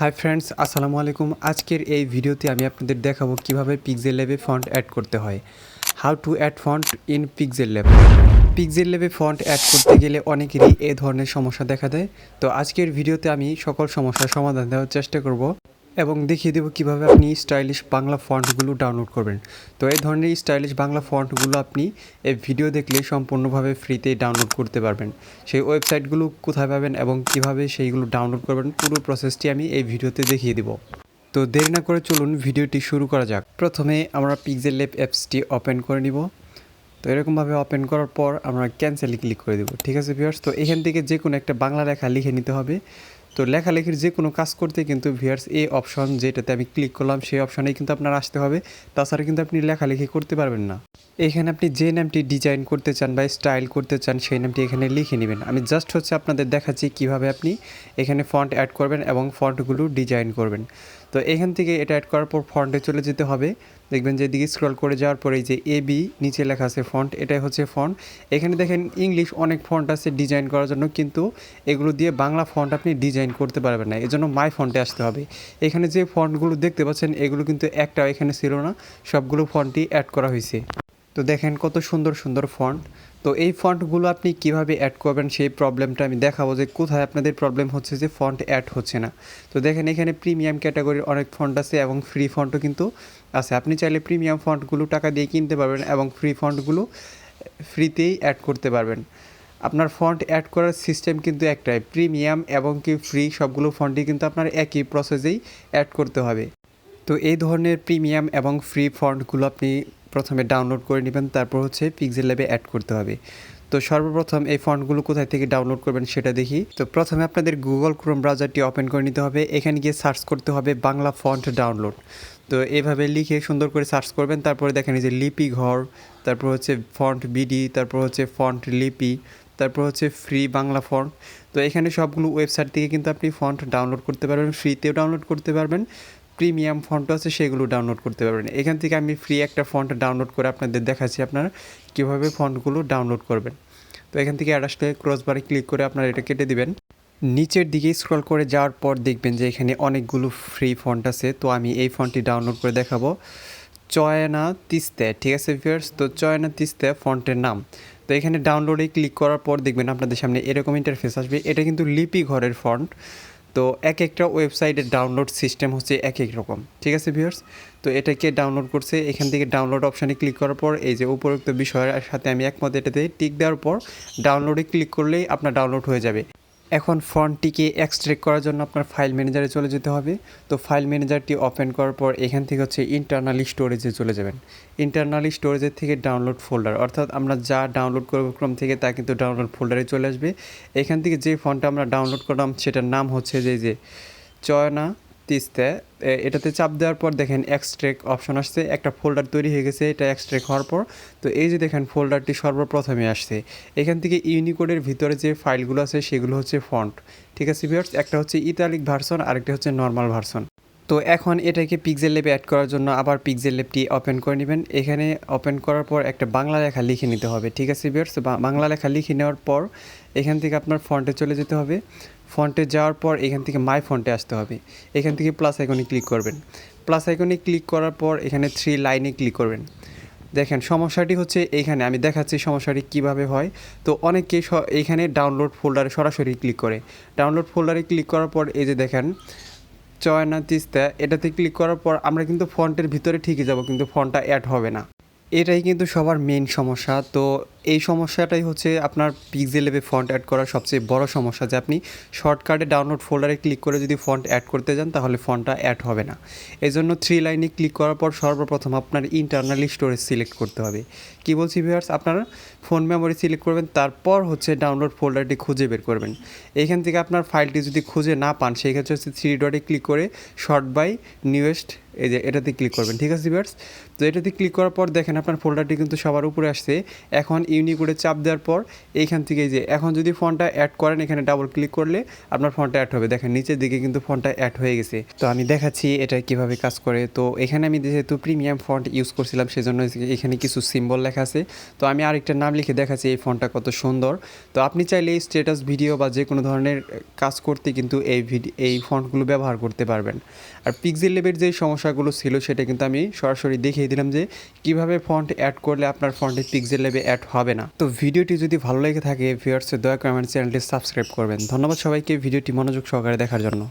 Hi friends, আসসালামু আলাইকুম। আজকের এই ভিডিওতে আমি আপনাদের দেখাবো কিভাবে পিক্সেলল্যাবে ফন্ট অ্যাড করতে হয়। How to add font in PixelLab. পিক্সেলল্যাবে ফন্ট অ্যাড করতে গেলে অনেকেরই এই ধরনের সমস্যা দেখা দেয়। তো আজকের ভিডিওতে আমি সকল সমস্যার সমাধান দেওয়ার চেষ্টা করব এবং দেখিয়ে দেবো কীভাবে আপনি স্টাইলিশ বাংলা ফন্টগুলো ডাউনলোড করবেন। তো এই ধরনের স্টাইলিশ বাংলা ফন্টগুলো আপনি এই ভিডিও দেখলে সম্পূর্ণভাবে ফ্রিতেই ডাউনলোড করতে পারবেন। সেই ওয়েবসাইটগুলো কোথায় পাবেন এবং কিভাবে সেইগুলো ডাউনলোড করবেন পুরো প্রসেসটি আমি এই ভিডিওতে দেখিয়ে দেবো। তো দেরি না করে চলুন ভিডিওটি শুরু করা যাক। প্রথমে আমরা পিক্সেলল্যাব অ্যাপসটি ওপেন করে নিব। তো এরকমভাবে ওপেন করার পর আমরা ক্যান্সেলে ক্লিক করে দেবো। ঠিক আছে ভিউয়ার্স, তো এখান থেকে যে কোনো একটা বাংলা লেখা লিখে নিতে হবে। তো লেখালেখির যে কোনো কাজ করতে কিন্তু ভিউয়ার্স এই অপশন যেটাতে আমি ক্লিক করলাম সেই অপশনেই কিন্তু আপনার আসতে হবে, তাছাড়া কিন্তু আপনি লেখালেখি করতে পারবেন না। এখানে আপনি যে নামটি ডিজাইন করতে চান বা স্টাইল করতে চান সেই নামটি এখানে লিখে নেবেন। আমি জাস্ট আপনাদের দেখাচ্ছি কিভাবে আপনি এখানে ফন্ট অ্যাড করবেন এবং ফন্টগুলো ডিজাইন করবেন। তো এখান থেকে এটা অ্যাড করার পর ফন্টে চলে যেতে হবে। দেখবেন যে এদিকে স্ক্রল করে যাওয়ার পরে যে এবি নিচে লেখা আছে ফন্ট, এটাই হচ্ছে ফন্ট। এখানে দেখেন ইংলিশ অনেক ফন্ট আছে ডিজাইন করার জন্য, কিন্তু এগুলো দিয়ে বাংলা ফন্ট আপনি ডিজাইন করতে পারবেন না, এজন্য মাই ফন্টে আসতে হবে। এখানে যে ফন্টগুলো দেখতে পাচ্ছেন এগুলো কিন্তু একটাও এখানে ছিল না, সবগুলো ফন্টই অ্যাড করা হয়েছে। তো দেখেন কত সুন্দর সুন্দর ফন্ট। তো এই ফন্টগুলো আপনি কিভাবে অ্যাড করবেন সেই প্রবলেমটা আমি দেখাবো যে কোথায় আপনাদের প্রবলেম হচ্ছে যে ফন্ট অ্যাড হচ্ছে না। তো দেখেন এখানে প্রিমিয়াম ক্যাটাগরির অনেক ফন্ট আছে এবং ফ্রি ফন্টও কিন্তু আছে। আপনি চাইলে প্রিমিয়াম ফন্টগুলো টাকা দিয়ে কিনতে পারবেন এবং ফ্রি ফন্টগুলো ফ্রিতেই অ্যাড করতে পারবেন। আপনার ফন্ট অ্যাড করার সিস্টেম কিন্তু একটাই, প্রিমিয়াম এবং কি ফ্রি সবগুলো ফন্টই কিন্তু আপনার একই প্রসেসেই অ্যাড করতে হবে। তো এই ধরনের প্রিমিয়াম এবং ফ্রি ফন্টগুলো আপনি প্রথমে ডাউনলোড করে নেবেন, তারপর পিক্সেলল্যাবে অ্যাড করতে হবে। তো সর্বপ্রথম এই ফন্টগুলো কোথায় থেকে ডাউনলোড করবেন সেটা দেখি। তো প্রথমে আপনাদের গুগল ক্রোম ব্রাউজারটি ওপেন করে নিতে হবে। এখানে গিয়ে সার্চ করতে হবে বাংলা ফন্ট ডাউনলোড। তো এভাবে লিখে সুন্দর করে সার্চ করবেন। তারপরে দেখেন এই যে লিপি ঘর, তারপর ফন্ট বিডি, তারপর ফন্ট লিপি, তারপর ফ্রি বাংলা ফন্ট। তো এখানে সবগুলো ওয়েবসাইট থেকে কিন্তু আপনি ফন্ট ডাউনলোড করতে পারবেন, ফ্রিতেও ডাউনলোড করতে পারবেন, প্রিমিয়াম ফন্ট আছে সেগুলো ডাউনলোড করতে পারবেন। এখান থেকে আমি ফ্রি একটা ফন্ট ডাউনলোড করে আপনাদের দেখাচ্ছি আপনারা কীভাবে ফন্টগুলো ডাউনলোড করবেন। তো এখান থেকে আসলে ক্রসবারে ক্লিক করে আপনারা এটা কেটে দিবেন। নিচের দিকে স্ক্রল করে যাওয়ার পর দেখবেন যে এখানে অনেকগুলো ফ্রি ফন্ট আছে। তো আমি এই ফন্টটি ডাউনলোড করে দেখাবো, চয়না তিস্তে। ঠিক আছে ভিউয়ার্স, তো চয়না তিস্তে ফন্টের নাম। তো এখানে ডাউনলোডে ক্লিক করার পর দেখবেন আপনাদের সামনে এরকম ইন্টারফেস আসবে। এটা কিন্তু লিপি ঘরের ফন্ট। তো এক একটা ওয়েবসাইটের ডাউনলোড সিস্টেম এক এক রকম। ঠিক আছে ভিউয়ার্স, তো এটাকে ডাউনলোড করছে। এখান থেকে ডাউনলোড অপশানে ক্লিক করার পর এই যে উপরোক্ত বিষয়ের সাথে আমি একমত, এটাতে টিক দেওয়ার পর ডাউনলোডে ক্লিক করলেই আপনার ডাউনলোড হয়ে যাবে। এখন ফন্টটিকে এক্সট্রাক্ট করার জন্য আপনার ফাইল ম্যানেজারে চলে যেতে হবে। তো ফাইল ম্যানেজারটি ওপেন করার পর এখান থেকে ইন্টারনাল স্টোরেজে চলে যাবেন। ইন্টারনাল স্টোরেজের থেকে ডাউনলোড ফোল্ডার, অর্থাৎ আমরা যা ডাউনলোড করব ক্রম থেকে তা কিন্তু ডাউনলোড ফোল্ডারে চলে আসবে। এখান থেকে যে ফন্টটা আমরা ডাউনলোড করলাম সেটার নাম যে চয়না তিস্তে। এটাতে চাপ দেওয়ার পর দেখেন এক্সট্রাক্ট অপশন আসছে, একটা ফোল্ডার তৈরি হয়ে গেছে। এটা এক্সট্রাক্ট হওয়ার পর তো এই যে দেখেন ফোল্ডারটি সর্বপ্রথমে আসছে। এখান থেকে ইউনিকোডের ভিতরে যে ফাইলগুলো আছে সেগুলো ফন্ট। ঠিক আছে ভিউয়ার্স, একটা ইতালিক ভার্সন, আরেকটা নর্মাল ভার্সন। তো এখন এটাকে পিক্সেলল্যাবে অ্যাড করার জন্য আবার পিক্সেলল্যাবটি ওপেন করে নেবেন। এখানে ওপেন করার পর একটা বাংলা লেখা লিখে নিতে হবে। ঠিক আছে ভিউয়ার্স, বাংলা লেখা লিখে নেওয়ার পর এখান থেকে আপনার ফন্টে চলে যেতে হবে। ফন্টে যাওয়ার পর এখান থেকে মাই ফন্টে আসতে হবে। এখান থেকে প্লাস আইকনে ক্লিক করবেন। প্লাস আইকনে ক্লিক করার পর এখানে 3 লাইনে ক্লিক করবেন। দেখেন সমস্যাটি এইখানে আমি দেখাচ্ছি সমস্যাটি কিভাবে হয়। তো অনেকেই এইখানে ডাউনলোড ফোল্ডারে সরাসরি ক্লিক করে। ডাউনলোড ফোল্ডারে ক্লিক করার পর এই যে দেখেন চয়না তিস্তা, এটাতে ক্লিক করার পর আমরা কিন্তু ফন্টের ভিতরে ঠিকই যাব, কিন্তু ফন্টটা অ্যাড হবে না। এটাই কিন্তু সবার মেইন সমস্যা। তো এই সমস্যাটাই আপনার পিক্সেলল্যাবে ফন্ট অ্যাড করার সবচেয়ে বড় সমস্যা, যে আপনি শর্টকাটে ডাউনলোড ফোল্ডারে ক্লিক করে যদি ফন্ট অ্যাড করতে যান তাহলে ফন্টটা অ্যাড হবে না। এই জন্য 3 লাইনে ক্লিক করার পর সর্বপ্রথম আপনার ইন্টারনালি স্টোরেজ সিলেক্ট করতে হবে। কি বলছি ভিউয়ার্স, আপনার ফোন মেমোরি সিলেক্ট করবেন, তারপর ডাউনলোড ফোল্ডারটি খুঁজে বের করবেন। এইখান থেকে আপনার ফাইলটি যদি খুঁজে না পান সেই ক্ষেত্রে 3 ডটে ক্লিক করে শর্ট বাই নিউয়েস্ট এই যে এটাতে ক্লিক করবেন। ঠিক আছে ভিউয়ার্স, তো এটাতে ক্লিক করার পর দেখেন আপনার ফোল্ডারটি কিন্তু সবার উপরে আসছে। এখন ইউনিকোডে চাপ দেওয়ার পর এইখান থেকে যে এখন যদি ফন্টটা অ্যাড করেন এখানে ডাবল ক্লিক করলে আপনার ফন্টটা অ্যাড হবে। দেখেন নিচের দিকে কিন্তু ফন্টটা অ্যাড হয়ে গেছে। তো আমি দেখাচ্ছি এটা কিভাবে কাজ করে। তো এখানে আমি যেহেতু প্রিমিয়াম ফন্ট ইউজ করছিলাম সেজন্য এখানে কিছু সিম্বল লেখা আছে। তো আমি আরেকটা নাম লিখে দেখাচ্ছি এই ফন্টটা কত সুন্দর। তো আপনি চাইলে এই স্ট্যাটাস ভিডিও বা যে কোনো ধরনের কাজ করতে কিন্তু এই ফন্টগুলো ব্যবহার করতে পারবেন। আর পিক্সেল ল্যাবের যে সমস্যাগুলো ছিল সেটা কিন্তু আমি সরাসরি দেখিয়ে দিলাম যে কিভাবে ফন্ট অ্যাড করলে আপনার ফন্টে পিক্সেল ল্যাবে অ্যাড হবে না। তো ভিডিওটি যদি ভালো লেগে থাকে ভিউয়ার্স দয়া করে আমার চ্যানেলটি সাবস্ক্রাইব করবেন। ধন্যবাদ সবাইকে ভিডিওটি মনোযোগ সহকারে দেখার জন্য।